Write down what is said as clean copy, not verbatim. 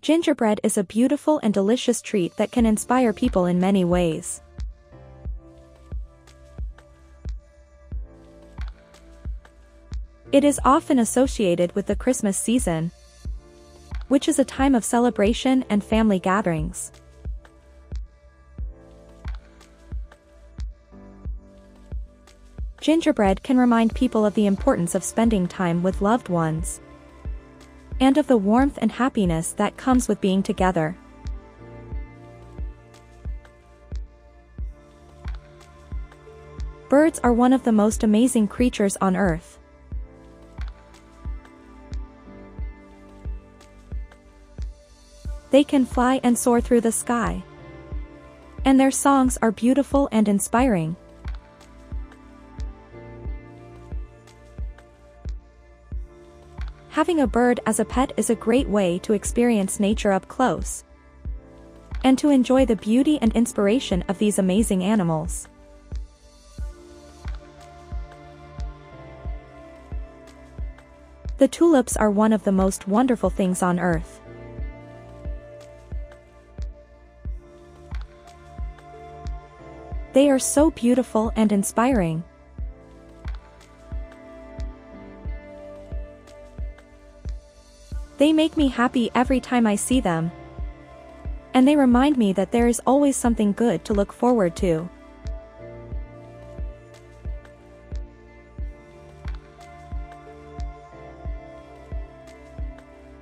Gingerbread is a beautiful and delicious treat that can inspire people in many ways. It is often associated with the Christmas season, which is a time of celebration and family gatherings. Gingerbread can remind people of the importance of spending time with loved ones, and of the warmth and happiness that comes with being together. Birds are one of the most amazing creatures on Earth. They can fly and soar through the sky, and their songs are beautiful and inspiring. Having a bird as a pet is a great way to experience nature up close, and to enjoy the beauty and inspiration of these amazing animals. The tulips are one of the most wonderful things on Earth. They are so beautiful and inspiring. They make me happy every time I see them, and they remind me that there is always something good to look forward to.